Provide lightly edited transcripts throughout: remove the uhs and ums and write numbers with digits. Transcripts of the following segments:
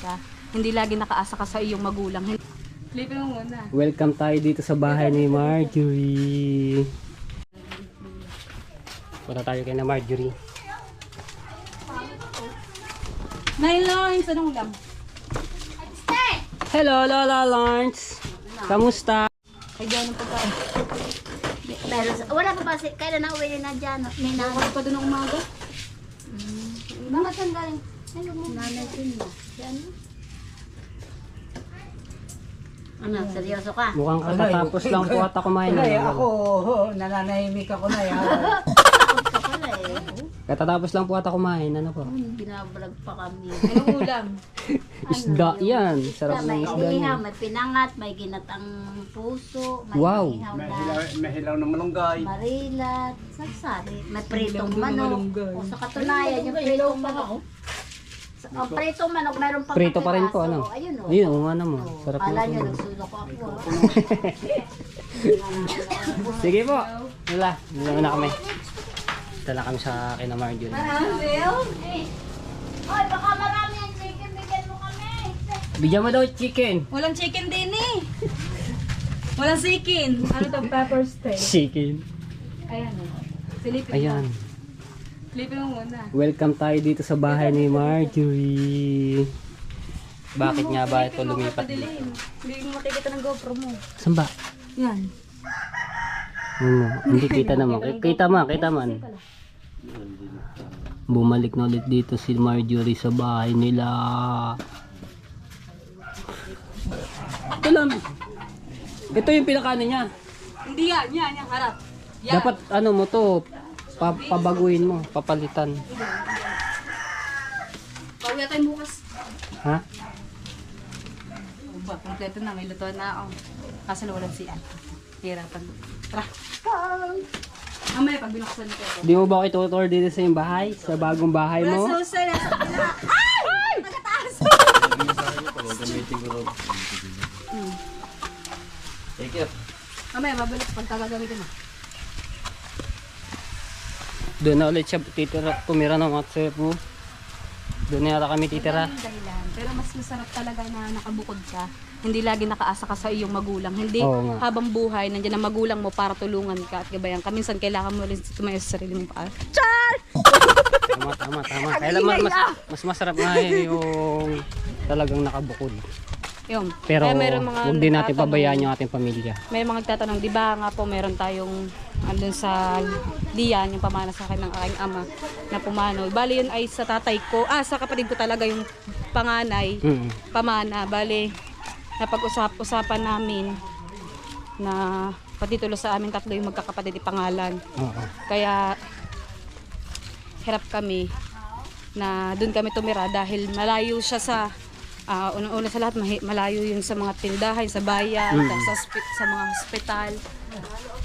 ka. Hindi lagi nakaasa ka sa iyong magulang. Lipin mo muna. Welcome tayo dito sa bahay ni Marjorie. Punta tayo kay na Marjorie. Nay Lawrence, anong ulam? Hello Lola Lawrence. Kamusta? Kaya dyan ang pagkain. Pero wala pa ba kailan na uwi na dyan? May Nakakot pa doon ng umaga. Mga saan galing? Nanay din ba? Yan. Ano, seryoso ka? Mukhang katatapos lang po ata kumain. Nay, ako, nananahimik ako na yan. Takot ka pala eh. Katatapos lang po ata kumain. Ano po? Binabalag pa kami. Anong ulam? Isda yan. Sarap ng May isda ihaw, yan. may pinangat, may ginatang puso, may Wow. ihaw na May hilaw ng malunggay. marilat, sagsari, may pritong Hilaw ng manok. malunggay. O sa katunayan, yung pritong manok. Ang pritong manok, mayroon pang Prito pa rin po, ano? Ayun o. Ayun, ang ano mo. Sarap Kala nyo, ng nagsulok ako ah. Sige po. Wala. Dito na kami. Dala kami sa kina Marjorie. Hoy, baka marami ang chicken, bigyan mo kami. Bigyan mo daw chicken. Walang chicken din eh. Walang chicken. Ano to? Pepper steak. Chicken. Ayan o. Silipin mo. Ayan. Silipin mo muna. Welcome tayo dito sa bahay ni Marjorie. Bakit nga ba ito lumipat dito? Padilim. Hindi mo makikita ng GoPro mo. Saan ba? Yan. Hindi kita naman. Kita man. Bumalik na ulit dito si Marjorie sa bahay nila. Ito lang. Ito yung pinakaano niya. Hindi yan. Yan. Harap. Yan. Dapat ano mo to, pabaguhin mo, papalitan. Pauwi tayo bukas. Ha? O ba, kompleto na. May luto na ako. Kaso nawalan si Ann. Hirapan. Tara. Mamaya pag binuksan ko ito. Di mo ba ako itutur dito sa yung bahay? Sa bagong bahay mo? Wala susa na sa pila. Ay! Nagataas! Thank you. Mamaya, babalik pag gagamitin mo. Doon na ulit siya titira, tumira ng WhatsApp mo. Doon na yata kami titira. Yung dahilan. Pero mas masarap talaga na nakabukod ka. Hindi lagi nakaasa ka sa iyong magulang. Hindi Oo nga. habang buhay, nandiyan ang magulang mo para tulungan ka at gabayan ka. Minsan kailangan mo rin tumayo sa sarili mo pa. Char! Tama. Kaya mas masarap nga yung talagang nakabukod. Yung. Pero Kaya meron mga huwag din natin nagtatanong- pabayaan yung ating pamilya. May mga nagtatanong, di ba nga po meron tayong andun sa diyan, yung pamana sa akin ng aking ama na pumano. Bali yun ay sa tatay ko, sa kapatid ko talaga yung panganay, pamana. Bali, napag-usapan namin na patitulo sa amin tatlo yung magkakapatid pangalan. Oo. Kaya hirap kami na doon kami tumira dahil malayo siya sa una sa lahat malayo yun sa mga tindahan, sa bayan, sa mga hospital.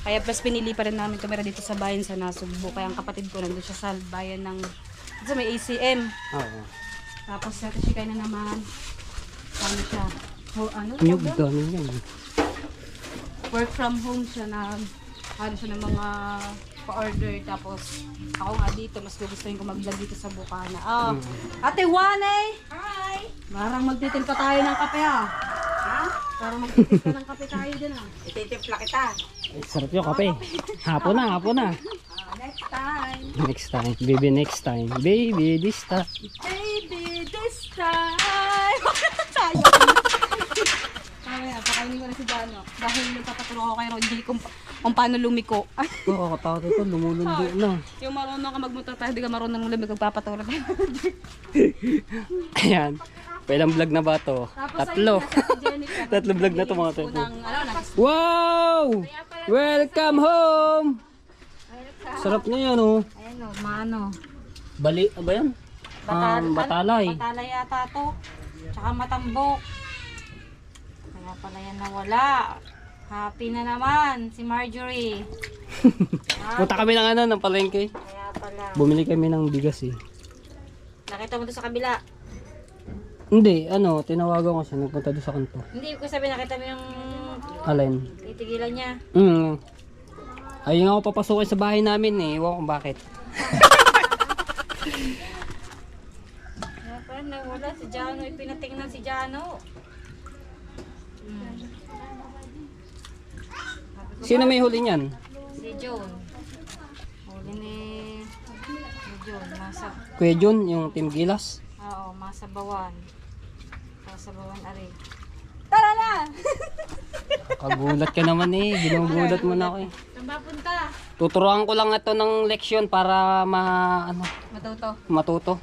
Kaya plus pinili pa rin namin tumira dito sa bayan sa Nasugbo. Kaya ang kapatid ko nandun siya sa bayan ng sa may ACM. Oo. Tapos sa Tashikay na naman ano siya? Yung dami yan. Work from home siya na ano siya ng mga pa-order. Tapos ako nga dito, mas gugustuhin ko mag-vlog dito sa Bukana. Ate Wanay! Hi! Parang magtitil pa tayo ng kape ha. Parang magtitil pa ng kape tayo dyan ha. Ititimpla kita. Ay, sarap yung kape. Hapon na. Next time. Next time. Baby, next time. Baby, this time. Baby, this time! Tayo! Mamaya, pakainin ko na si Jano. Dahil nagpapaturo ako kay Ronji kung paano lumiko. Oo, katakot ito. Lumulundo na. Yung marunong ka magmotor tayo, di ka marunong lumiko, magpapaturo ka. Ayan. Pailang vlog na ba to? Tatlo. Tatlo vlog na to mga tayo. Wow! Welcome home! Sarap na yan oh. Ayan o, maano. Bali, ba yan? Batalay. Batalay yata to. Tsaka matambok. Kaya pala yan nawala. Happy na naman si Marjorie. Punta kami ng ng palengke. Kaya pala. Bumili kami ng bigas eh. Nakita mo to sa kabila. Hindi, tinawagan ko siya. Nagpunta doon sa kanto. Hindi ko sabi nakita mo yung Alin? titigilan niya. Ayun ako papasukin sa bahay namin eh. Iwan ko kung bakit. Kaya pala nahula si Jano. Ipinatingnan si Jano. Sino may huli niyan? Si John. Huli ni John. Kuya Jun, yung Team Gilas. Oo, masabawan. Masabawan ari. Tara na! Kagulat ka naman eh. Ginugulat mo na ako eh. Saan ba punta? Tuturuan ko lang ito ng leksyon para matuto.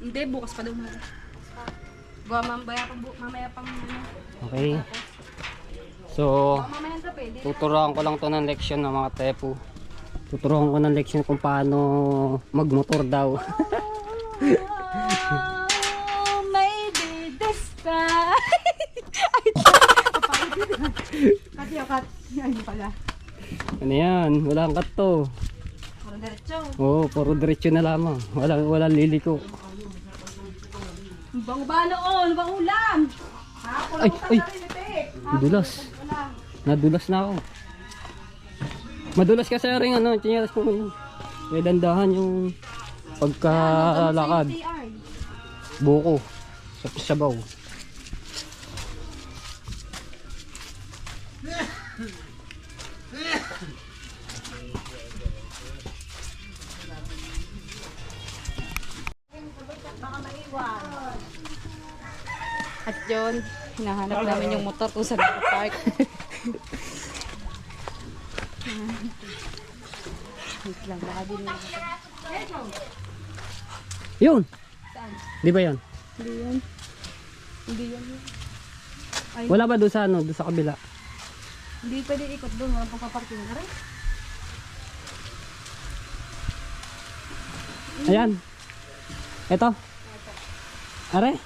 Hindi, bukas pa daw mo. Buwa mamaya pang ano. Okay. So, Mamaya ka pwede. tuturuan ko lang to ng leksyon ng mga tepu. Tuturuan ko ng leksyon kung paano magmotor daw. Oh, maybe this time. Kat. Ayun pala. Ano yan? Walang cut to. Puro diretso. Oo, puro diretso na lamang. Walang liliko. Bang ba noon? Bang ulam? Ay! Nadulas. Nadulas na ako. Madulas kasi rin ano, chinelas ko ngayon. May dandahan yung pagkalakad. Buko. Sa sabaw. At yun, hinahanap namin yung motor kung saan nakapark. Wait lang, baka din na. Yun! Di ba yun? Hindi yan. Hindi yan. Wala ba doon sa ano, doon sa kabila? Hindi pwede ikot doon, walang pagpaparking na rin. Ayan. Ito. Are.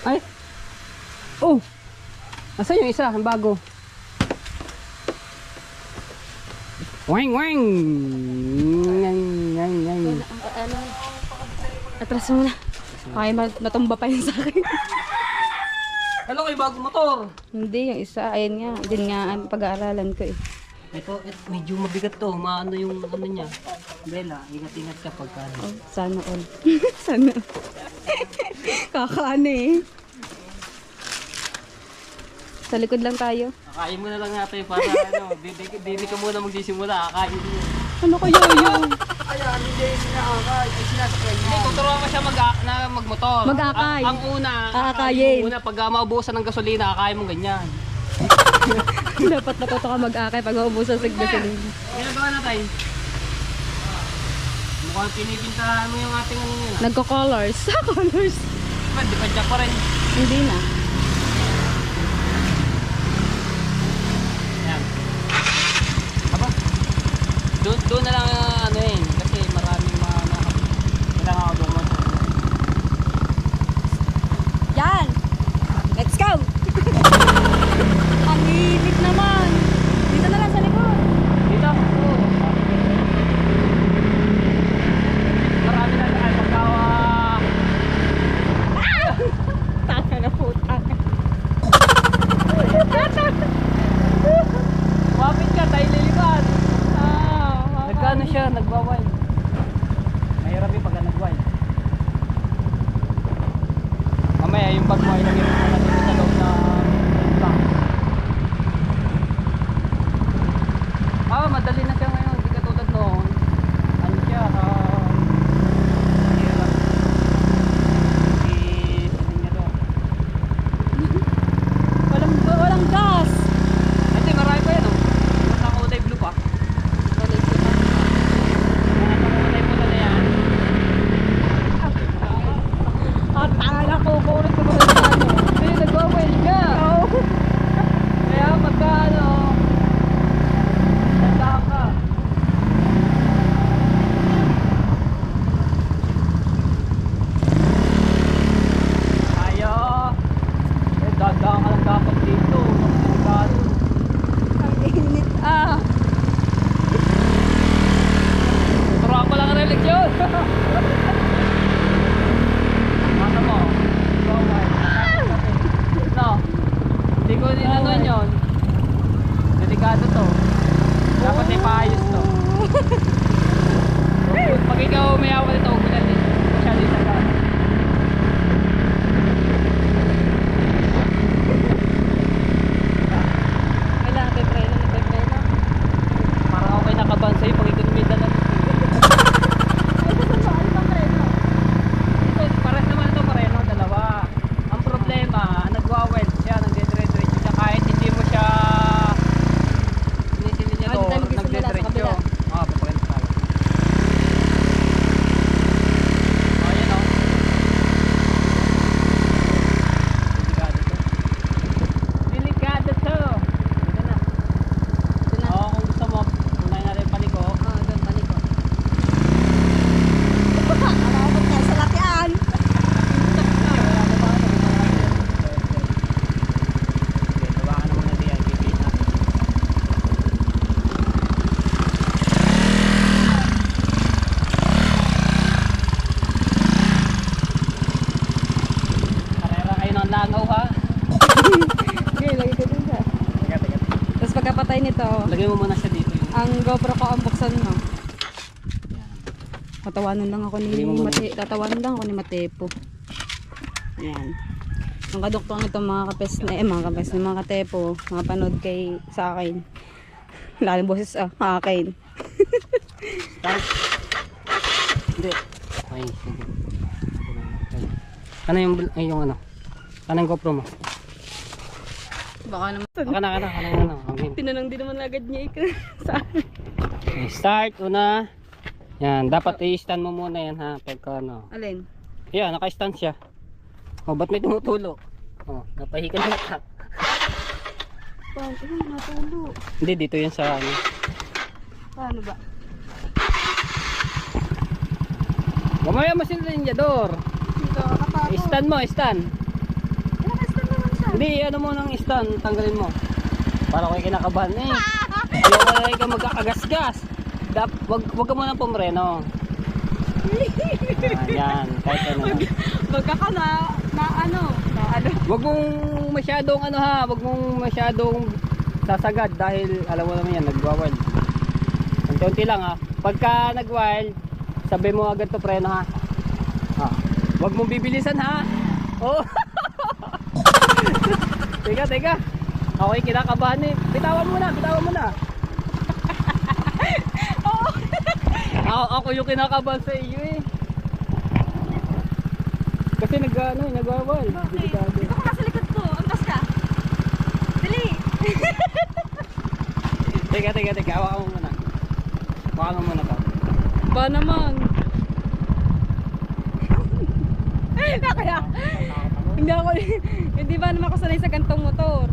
Ay. Oh. Nasaan yung isa? Ang bago. Wang wang. Yang. Atras mo na. Okay, matumba pa yun sa akin. Hello, may bagong motor. Hindi, yung isa, ayun nga. Din nga ang pag-aaralan ko eh. Ito, medyo mabigat to. Maano yung ano niya. Bella, ingat-ingat ka pagka. Oh, sana all. Sana. Kakaano eh. Sa likod lang tayo. Akain mo na lang natin para ano, dili ka muna magsisimula. Akain mo. Ano kaya yun? Ayan, hindi sinakakay. Ay, sinasakyan Hindi, tuturuan ko siya magmotor. Mag-akay. Ang una, Aakayin. Ang una, pag maubusan ng gasolina, akayin mo ganyan. Dapat natuto ka mag-akay pag maubusan sa gasolina. Ginagawa natin. Mukhang pinipintahan mo yung ating ano yun. Nagko-colors. Colors. Di pa dyan pa rin. Hindi na. Ayan. Aba. Doon na lang ano yun. Kasi maraming mga kailangan ako doon. Yan! Let's go! Ang init naman! Dito na lang sa likod. Dito. Oo. Marami na ay pagkawa. Taka na po, taka. Wapit ka, tayo lilipad. Nagkano siya, nagwawine. Mahirap yung pagka nagwine. Mamaya yung bag mo ay lagyan mo na dito sa loob na tank. Madali na siya ngayon, hindi katulad noon. Ano siya, mahirap. Sabihin niya doon. Walang gas! Hindi, marami pa yan oh. Nasa kulay blue pa. Nasa kulay pula na yan. At tanga ko, kurit ko ba sa ano? Hindi, nagwawine ka. Kaya pagka ano, tanda ka. Ayo. Dadaan ka lang dapat dito. Magkano. Ang init ah! Turuan ko lang ang religion. Ano mo? Go, no. Hindi ko din ano yun. Delikado to. Dapat ipaayos to. Pag ikaw may awa nito, huwag mo na din. Masyado ito. Lagay mo muna siya dito. Ang GoPro ko ang buksan mo. Tatawanan lang ako ni Matepo. Ayan. Ang kadukto nito mga kapes na mga katepo, mga panood kay sa akin. Lalim boses akin. Start. Hindi. Okay, sige. Ano yung ano? Ano yung GoPro mo? Baka naman. Ano. Okay. Tinanong din naman agad niya sa akin. Okay, start una. Yan, dapat i-stand mo muna yan ha. Pagka ano. Alin? Yan, naka-stand siya. Oh, ba't may tumutulo? Oh, napahikan na ka. Paano? Natulo. Hindi, dito yan sa ano. Paano ba? Mamaya mo sila Ninjador. Dito, kapag. Stand mo, stand. Naka-stand naman siya. Hindi, ano mo ng stand, tanggalin mo. Para ko kinakabahan eh. Ayaw ka magkakagasgas. Wag ka muna pumreno. Yan, kahit ano. Magkaka na ano. Wag mong masyadong ano ha, wag mong masyadong sasagad dahil alam mo naman yan, nagwa-wild. Unti-unti lang ha. Pagka nag-wild, sabi mo agad to preno ha. Wag mong bibilisan ha. Oh. Teka. Okay, kinakabahan eh. Bitawan mo na. Ako yung kinakabahan sa iyo eh. Kasi nagwawal. Okay. Ikaw ka sa likod ko. Antas ka. Dali. Teka. Hawakan mo muna ka. Ba naman. Kaya hindi ba naman ako sanay sa gantong motor.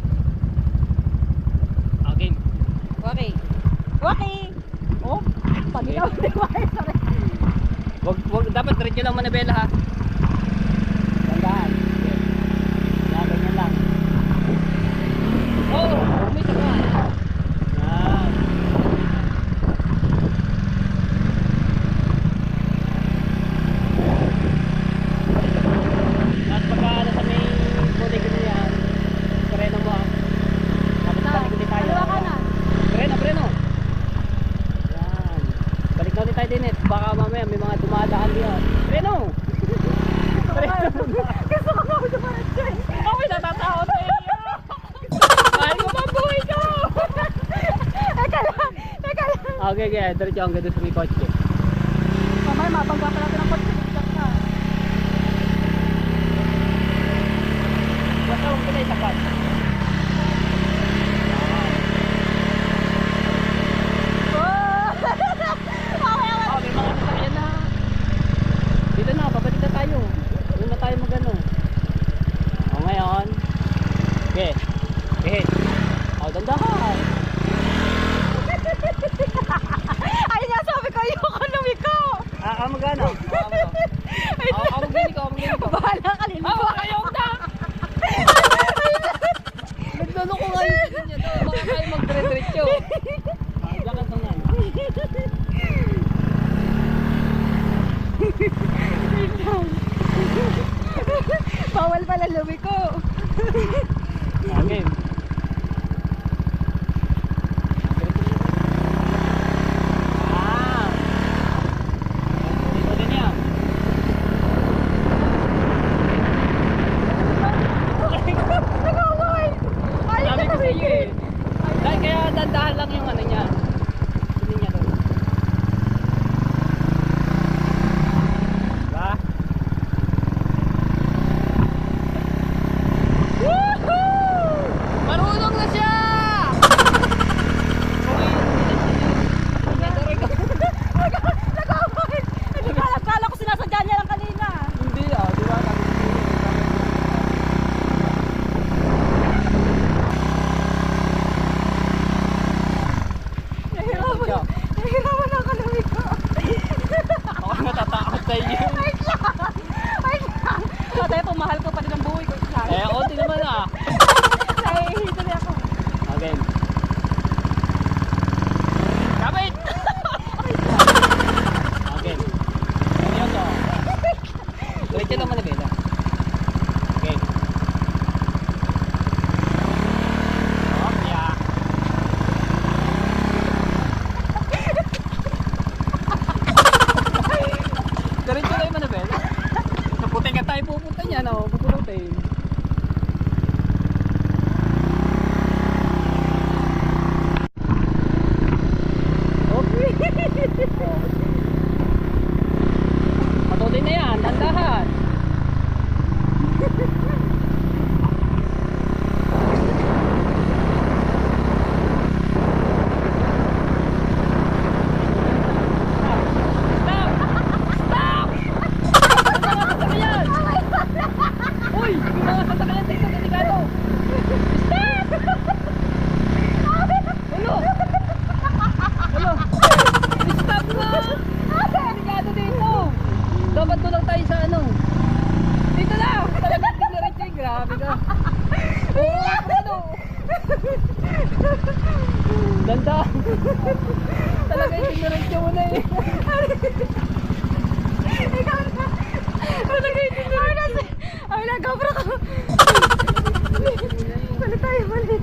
Okay. Oh, pag ikaw hindi sorry. Wag dapat diretso lang manabela ha. Tandaan. Yan, ganyan lang. Oh, may saka. Yan. At pagka sa may kulay ko na yan, preno mo ha. Tapos balik ulit tayo. Preno. Yan. Balik na ulit tayo din eh. Baka mamaya may mga dumadaan diyan. Preno! Gusto ko ako dumaan dyan. Ako'y natatakot sa iyo. Mahal ko pa buhay ko. Teka lang. Okay, diretso ang ganda sa may kotse. Mamaya mabangga pa natin ang kotse. Ka. Basta huwag ka na isapat. May mga sasakyan na. Dito na, babalik na tayo. Doon na tayo magano. Ngayon. Okay. Dandahan. Ay, nasabi ko yung lumiko. Magano? Magano ko. Bahala ka rin. Ayaw na. Naglolo ko ngayon. Baka kayo magdire-diretso. Diyan ka tungan. Bawal pala lumiko. Okay. Dito din yan. Sabi ko sa iyo eh. Dahil kaya dandahan lang yung ano niya. Hindi niya doon. Diba? Marunong na siya! Kala ko sinasadya niya lang kanina. Hindi di ba? Nahiraman ako lumiko. Ako natatakot sa iyo. Wait lang. Tayo pumahal ko pa din ang buhay ko. Onti naman ah. Nahihito niya ako. Okay. Kapit! Okay. Seryoso. Diretso lang manabela. Okay. Okay. Ganda. Talaga yung tiniretso mo na eh. Ay, nagkabra ko. Balik tayo, balik.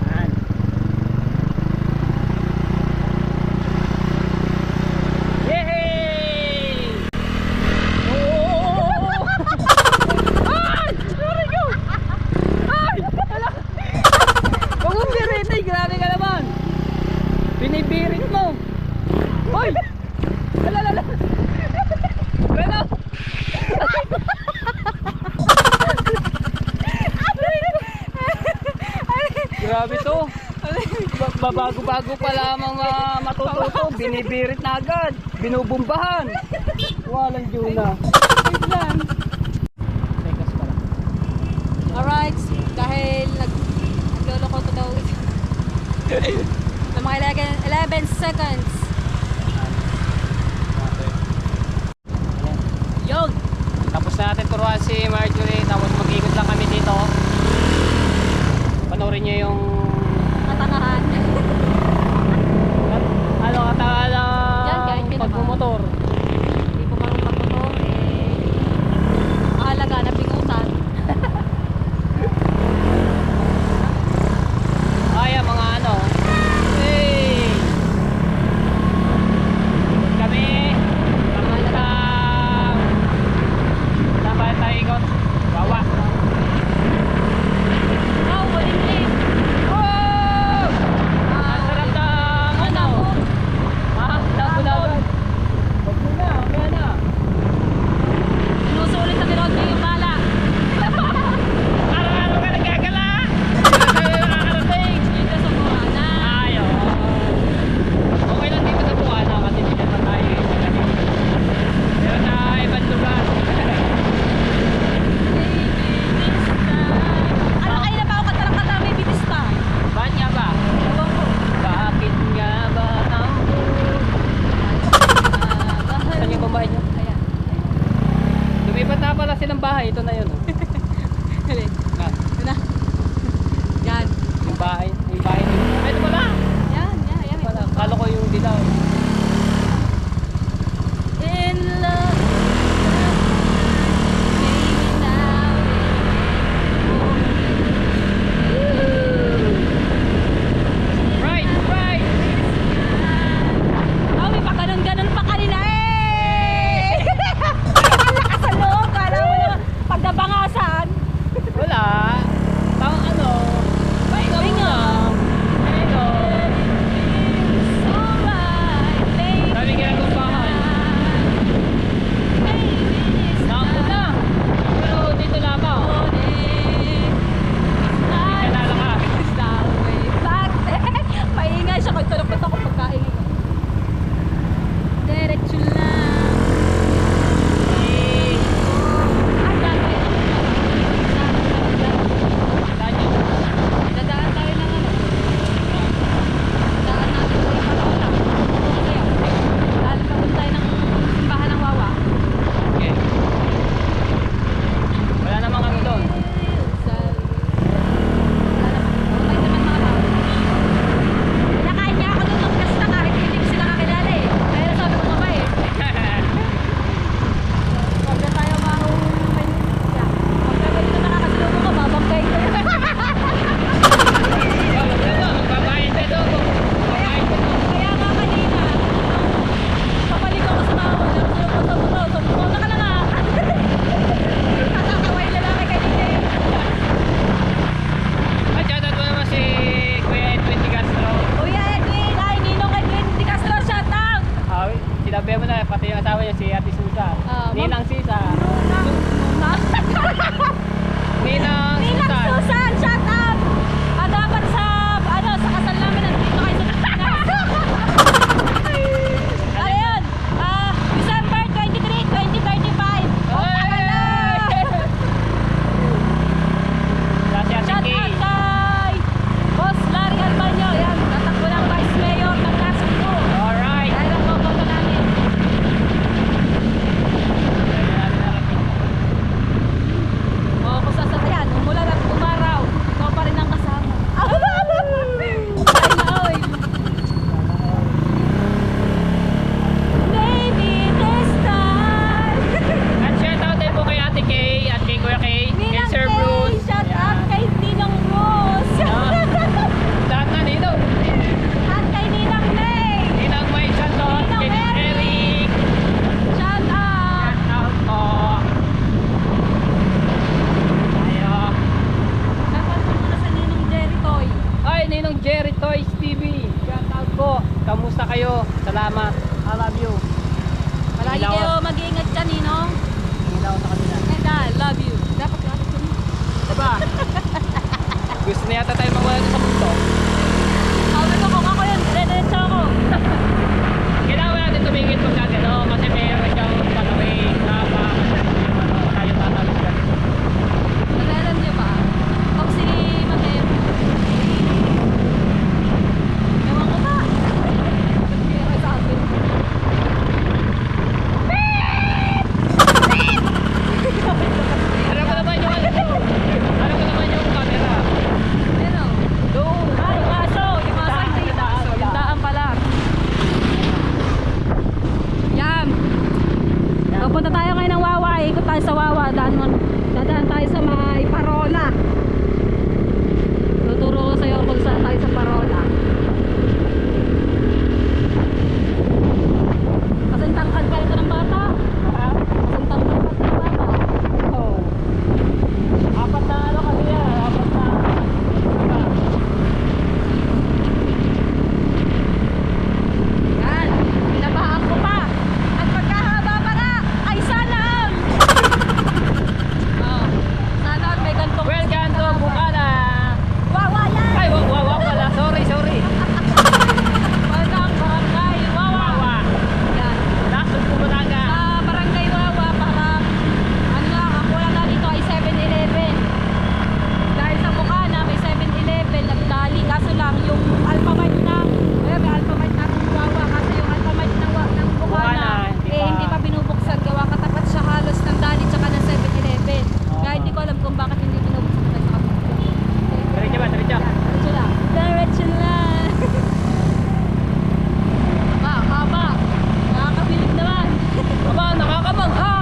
Yan. Yehey! Oh! Ay! Sorry ko! Ay! Huwag mong biritay, grabe ka naman! Binibirit mo! Hoy! Alalala! Ano? Grabe to! Babago-bago pa lamang matututo, binibirit na agad, binubumbahan. Walang Juna. Wait lang. Tekas pala. Alright, dahil nagloloko ko daw sa mga 11 seconds. Yun! Tapos na natin turuan si Marjorie, tapos mag-ikot lang kami dito. Panoorin niyo yung Katangahan. ano katangahan Yan, kahit ng yun pagmumotor. Hindi ko marunong magmotor eh. Mahalaga na pingutan. Kaya mga ano. Hey! Kami papunta saan ba tayo ikot? Wawa. Oh, malimlim. po. Kamusta kayo? Salamat. I love you. Palagi Ilaw. kayo mag-iingat dyan, Ninong. Tingin ako sa kanila. And I love you. Dapat ka ito. Diba? Gusto na yata tayo magwala sa mundo. Sabi ko kung ako yun, dire-diretso ako. Kailangan natin tumingin pag gagano kasi meron siyang gagawin na tayo tatawag ganito. Nalalam niyo ba? Pag si Mateo, ewan ko ba? Nagpira sa akin. Alam ko naman yung ano. Alam ko naman yung camera. Ano? Doon. Yung aso, hindi. Yung daan pala. Yan. Pupunta tayo ngayon ng Wawa. Ikot tayo sa Wawa. Dadaan tayo sa may Parola. Tuturo ko sa'yo kung saan tayo sa Parola. Kasing tangkad pa ito ng bata. Kasing tangkad pa ito ng bata. Oh. Apat na ano kasi yan. Apat na. Yan. Binabahan ko pa. At pagkahaba pa nga, ay sana all. Oh. Sana all may gantong. Welcome to Bukana. Wawa yan. Ay, wawa pala. Sorry. Walang barangay Wawa. Wawa. Yan. Nasaan po Bulaga? Sa barangay Wawa, parang ano na, ang kulang na dito ay 7-Eleven. Dahil sa Bukana, may 7-Eleven, nagdali. Kaso lang, yung Alphamart na, may Alphamart na Wawa. Kasi yung Alphamart ng Bukana, Bukana, hindi pa binubuksan. Gawa katapat siya halos ng dali tsaka ng 7-Eleven. Oo. Kaya hindi ko alam kung bakit hindi binubuksan tayo sa kapatid. Diretso ba? Diretso. Diretso lang. Diretso lang. Haba. Nakakabilib naman. Aba, nakakamangha!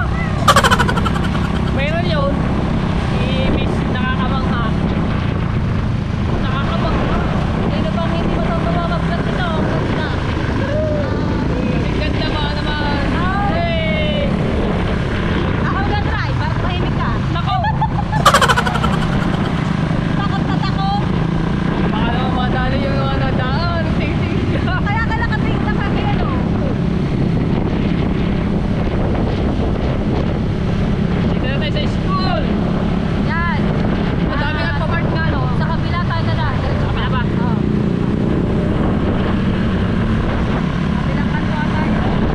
Mayroon yun. I-miss nakakamangha. Nakakamangha. Sino bang hindi matutuwa mag-vlog ito? Ang ganda. Ang ganda mo naman. Hey! Ako nag-try, para tahimik ka. Nako! Takot na takot. Baka naman madali yung mga nadaan. Ting-ting ka. Kaya ka nakatingin na kami ano. Dito na tayo sa school. Yan. Madami nga pa-park na, no? Sa kabila tayo na lang. Diretso Sa kabila ba? Oo. Kabilang kanwa tayo. Yan.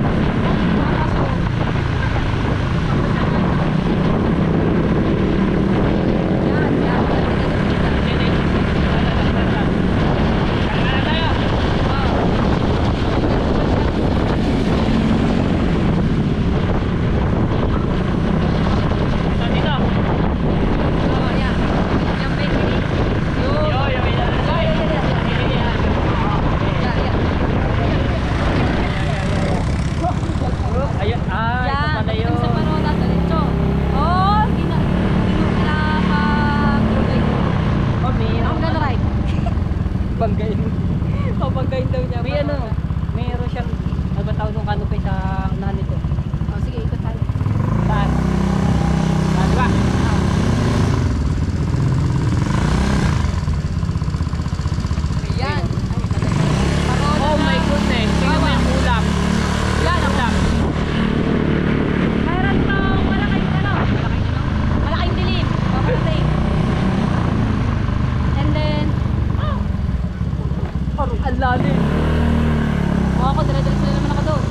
Hindi. Kaya tayo. Ito dito. Oo, yan. Yung bakery. Yun. Yo, yung ilan. Yan. Ayun. Ah, ito Yan, pala yun. sa Parola, diretso. Oh, ginapag-ulay ko. Oh, Ako gonna ride. Banggain. Pabagayin daw niya. May ano, mayroon siyang, ano ba tawag ng kanopy sa unahan nito? Oh, sige, ikot tayo. Saan? Ah, di ba? Ayan. Parola Oh na. my goodness, tingnan mo yung ulam. Yan, ako. Ulam. Mayroon tong malaking ano? Malaking dilim. Paparating. And then, Ang lalim. ako, dire-diretso na naman ako doon.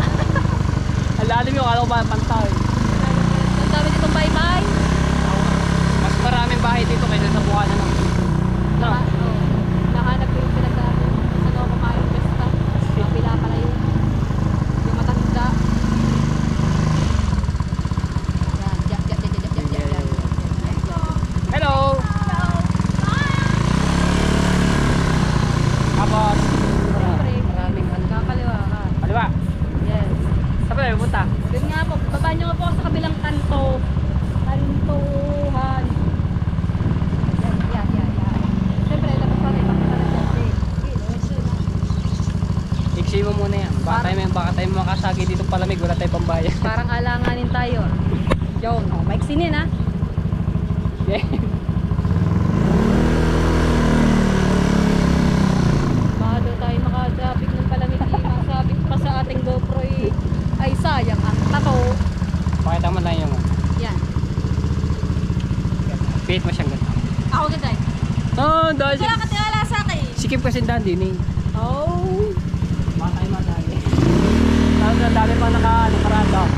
Ang lalim yung kala ko ba pantay. Ang dami ditong bye-bye. Mas maraming bahay dito kaysa sa Bukana naman. No? Nahanap ko yung pinagdaanan. Saan ako kumain pesta. Kapila pala yun. Yung matanda. Yan. Yan. Hello! Tapos, Siyempre, maraming ano. kakaliwa ka. Ano ba? Yes. Saan ba tayo pupunta? Yun nga po, babaan nyo nga po ako sa kabilang kanto. Kantuhan. Yan. Siyempre, dapat pa rin pakipala dyan. Iksi mo muna yan. Baka tayo makasagi dito palamig. Wala tayo pambayan. Parang alanganin tayo. Yun, oh, maiksinin ha. Yeah. Baka daw tayo makadapig ng palamig. sikip kasi dandi ni. Oh. Matay madali. Tapos ang dami pa nakarado.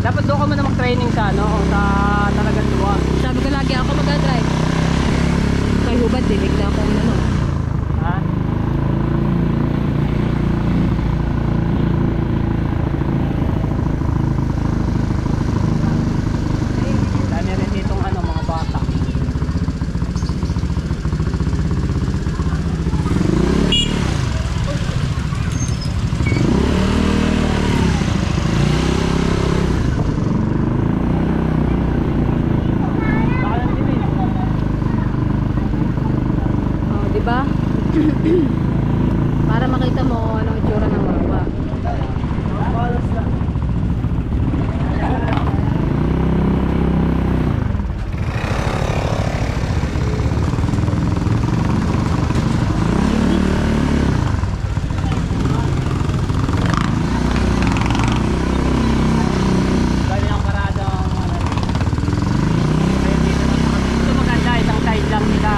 Dapat doon ka muna mag-training sa ano, o sa talagang luwag. Sabi ko lagi ako mag-drive. Kay hubad, dinig na ako ano. Ha? Dami rin ditong ano, mga bata. Bakalan din eh. Oh, di ba? Para makita mo anong itsura ng wawa. Dami ng parada ang ano. Kaya dito maganda, isang side lang nila.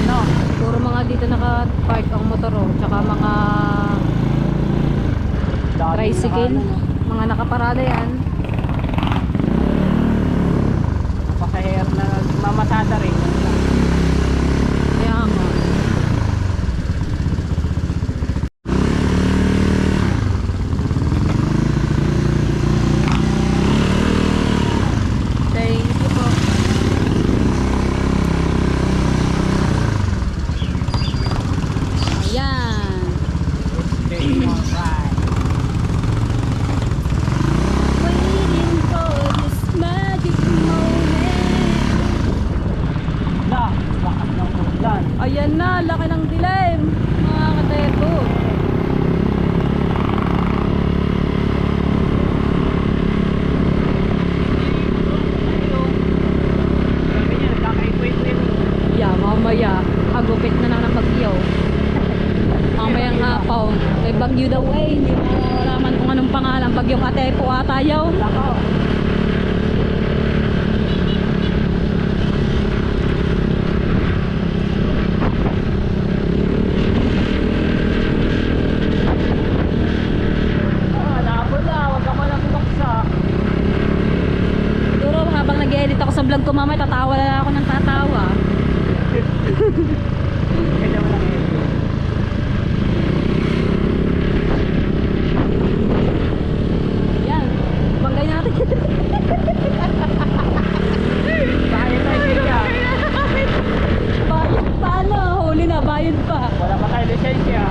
No? Puro mga dito naka-park ang motor oh, tsaka mga Dami tricycle, mga nakaparada yan. Pasahero na mamasada rin. Kaya nga. Thank you po. Ayan. Waiting for this magic moment. Lakas ng ulan. Ayan na, laki ng dilim, mga kateto. Sabi niya, nagkakaipwit-wit. Yeah, mamaya, agupit na ng bagyo. Mamayang hapaw, may bagyo daw eh, hindi mo malaman kung anong pangalan, bagyong Atepo ata yaw. Lako. Labot na, huwag ka pa lang buksa. Siguro habang nag-edit ako sa vlog ko mamaya, tatawa na ako ng tatawa. Kaya mo lang edit. Yan, banggay natin. Bayan tayo siya. Bayad paano? Huli na, bayad pa. Wala pa tayo lisensya.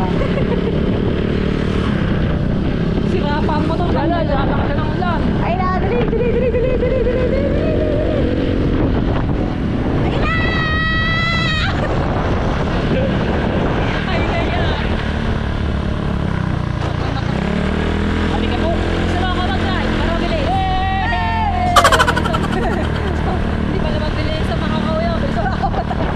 Sira pa ang motor. Wala, lakas ka ng ulan. Ay na, dali, dali, dali, dali, dali, dali, dali, dali. Ay na yan. Halika po. Gusto mo ako mag-drive para mabilis? Hindi pala mabilis sa mga kauyaw. Gusto mo ako mag-drive?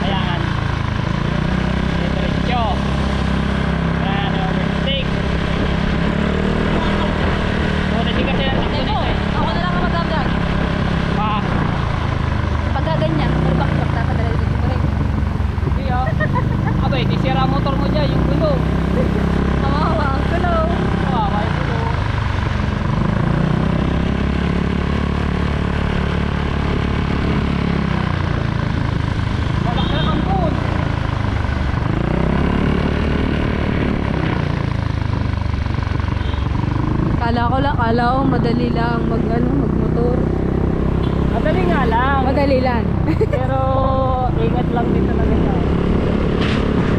Ayan. Diretso. Ayan, overtake. Muna di kasi ang takbo Teko, nito eh. ako na lang ang mag-drive. Pa. Pagka ganyan, pero bakit magtapadala dito mo rin? Hindi ah. Abay, di sira ang motor mo dyan, yung gulo. Kawawa ang gulaw. Kawawa yung gulo. Malak na ang pool. Kala ko madali lang magmotor. Madali nga lang. Madali lang. Pero ingat lang din talaga siya.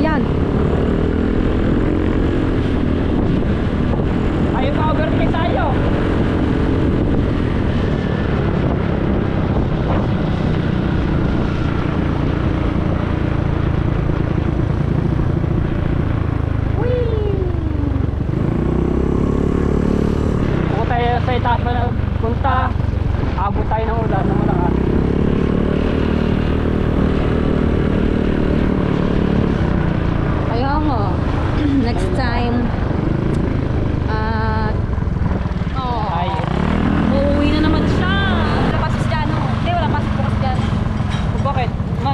Yan. Ayaw ka overtake tayo. Kung tayo sa itaas pa na punta, abot tayo ng ulan na malakas.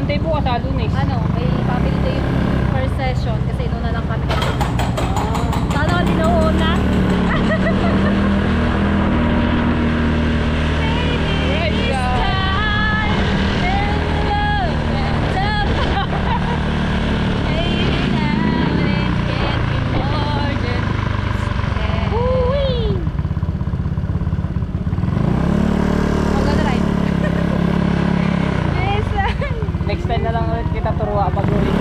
Monday bukas Lunes. Ano, may family day yung first session kasi inuna lang kami kanina. Sana ka dinuuna. Right, next time na lang ulit kita turuan pag ulit.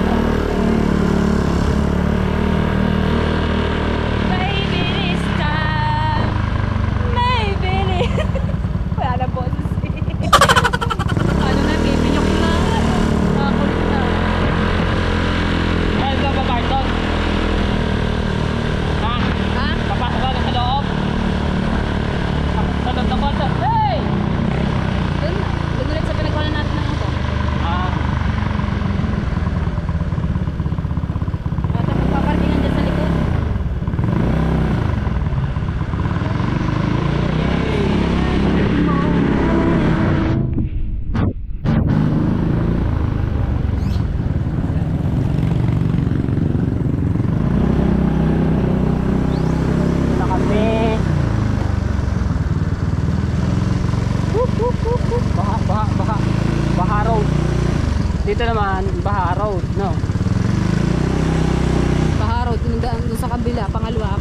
Wala na boses eh. Ano na, pipinyok na. Nakakulit na. Ay, ito pa doon. Ha? Ha? Papasok ka na sa loob. Sa loob ng kwarto. Hey! Doon na. Doon ulit sa pinagkuhanan natin ng auto. Ah, At magpaparkingan dyan sa likod. na kami. Baha Road. Dito naman, Baha Road, no? Baha Road, doon sa kabila, pangalawa,